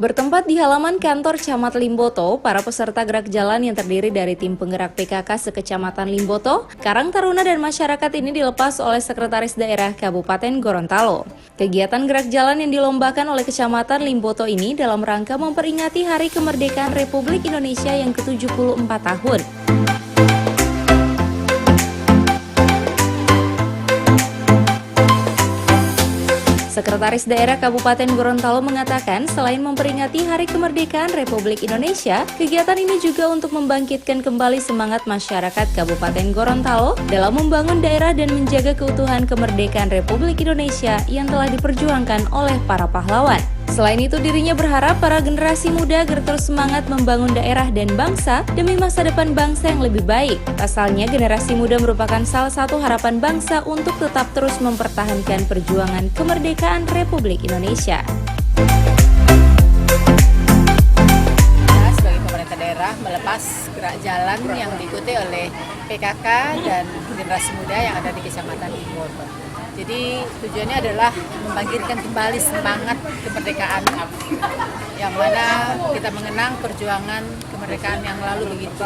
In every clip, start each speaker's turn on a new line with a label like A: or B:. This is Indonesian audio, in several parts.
A: Bertempat di halaman kantor Camat Limboto, para peserta gerak jalan yang terdiri dari tim penggerak PKK sekecamatan Limboto, Karang Taruna dan masyarakat ini dilepas oleh Sekretaris Daerah Kabupaten Gorontalo. Kegiatan gerak jalan yang dilombakan oleh Kecamatan Limboto ini dalam rangka memperingati Hari Kemerdekaan Republik Indonesia yang ke-74 tahun. Sekretaris Daerah Kabupaten Gorontalo mengatakan selain memperingati Hari Kemerdekaan Republik Indonesia, kegiatan ini juga untuk membangkitkan kembali semangat masyarakat Kabupaten Gorontalo dalam membangun daerah dan menjaga keutuhan kemerdekaan Republik Indonesia yang telah diperjuangkan oleh para pahlawan. Selain itu, dirinya berharap para generasi muda agar terus semangat membangun daerah dan bangsa demi masa depan bangsa yang lebih baik. Pasalnya, generasi muda merupakan salah satu harapan bangsa untuk tetap terus mempertahankan perjuangan kemerdekaan Republik Indonesia.
B: Sebagai pemerintah daerah melepas gerak jalan yang diikuti oleh PKK dan generasi muda yang ada di Kecamatan Limboto. Jadi tujuannya adalah membangkitkan kembali semangat kemerdekaan yang mana kita mengenang perjuangan kemerdekaan yang lalu begitu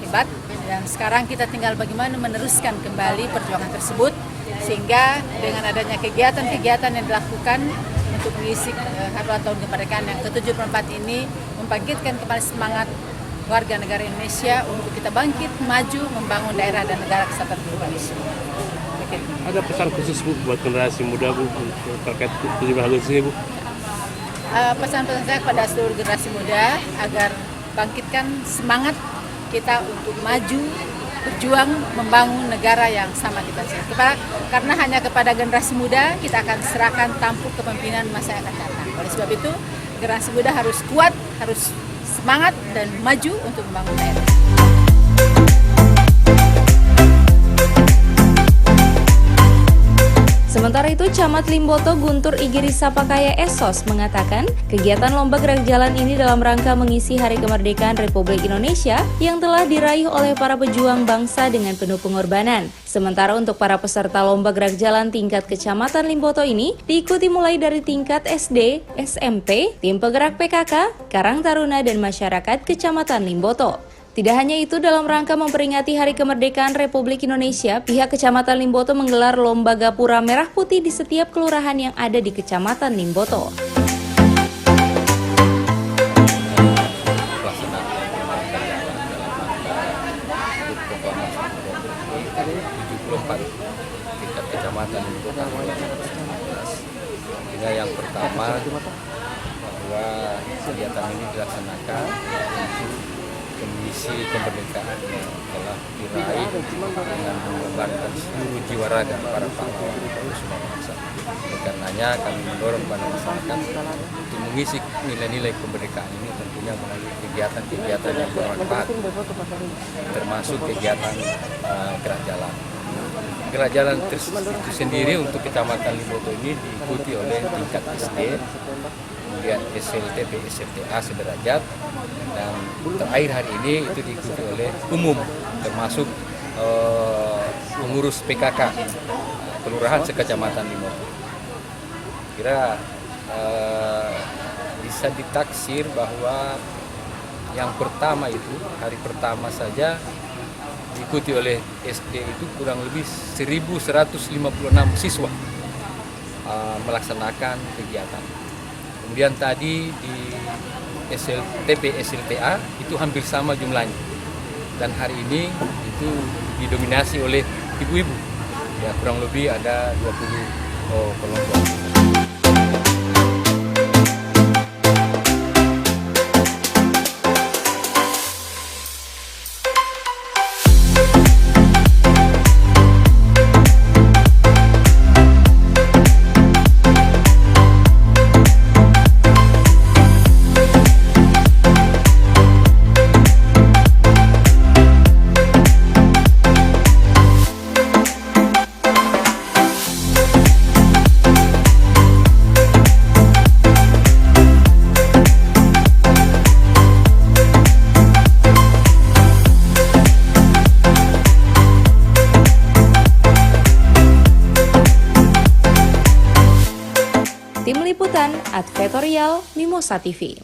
B: hebat, dan sekarang kita tinggal bagaimana meneruskan kembali perjuangan tersebut sehingga dengan adanya kegiatan-kegiatan yang dilakukan untuk mengisi hari ulang tahun kemerdekaan yang ke-74 ini membangkitkan kembali semangat warga negara Indonesia untuk kita bangkit, maju, membangun daerah dan negara kesatuan Indonesia.
C: Ada pesan khusus Bu buat generasi muda Bu terkait 17 Agustus ini Bu?
B: Pesan-pesan saya kepada seluruh generasi muda agar bangkitkan semangat kita untuk maju, berjuang, membangun negara yang sama kita cintai. Karena hanya kepada generasi muda kita akan serahkan tampuk kepemimpinan masa yang akan datang. Oleh sebab itu, generasi muda harus kuat, harus semangat dan maju untuk membangun daerah.
A: Sementara itu, Camat Limboto Guntur Igiri Sapakaya Esos mengatakan kegiatan lomba gerak jalan ini dalam rangka mengisi Hari Kemerdekaan Republik Indonesia yang telah diraih oleh para pejuang bangsa dengan penuh pengorbanan. Sementara untuk para peserta lomba gerak jalan tingkat Kecamatan Limboto ini diikuti mulai dari tingkat SD, SMP, tim penggerak PKK, Karang Taruna dan masyarakat Kecamatan Limboto. Tidak hanya itu, dalam rangka memperingati Hari Kemerdekaan Republik Indonesia, pihak Kecamatan Limboto menggelar lomba gapura merah putih di setiap kelurahan yang ada di Kecamatan Limboto.
D: Tingkat Kecamatan Limboto sehingga yang pertama bahwa kegiatan ini dilaksanakan mengisi kemerdekaan yang telah diraih dengan mengorbankan seluruh jiwa raga para pahlawan semua bangsa. Karenanya kami mendorong kepada masyarakat untuk mengisi nilai-nilai kemerdekaan ini tentunya melalui kegiatan-kegiatan yang bermanfaat, termasuk kegiatan gerak jalan. Gerak jalan itu sendiri untuk Kecamatan Limboto ini diikuti oleh tingkat SD, kemudian SLTP, SLTA sederajat, dan terakhir hari ini itu diikuti oleh umum, termasuk pengurus PKK kelurahan sekecamatan Limboto. Kira bisa ditaksir bahwa yang pertama itu hari pertama saja diikuti oleh SD itu kurang lebih 1.156 siswa melaksanakan kegiatan. Kemudian tadi di SLTP, SLTA itu hampir sama jumlahnya. Dan hari ini itu didominasi oleh ibu-ibu. Ya, kurang lebih ada 20 kelompok.
A: Tim Liputan, Advertorial, Mimosa TV.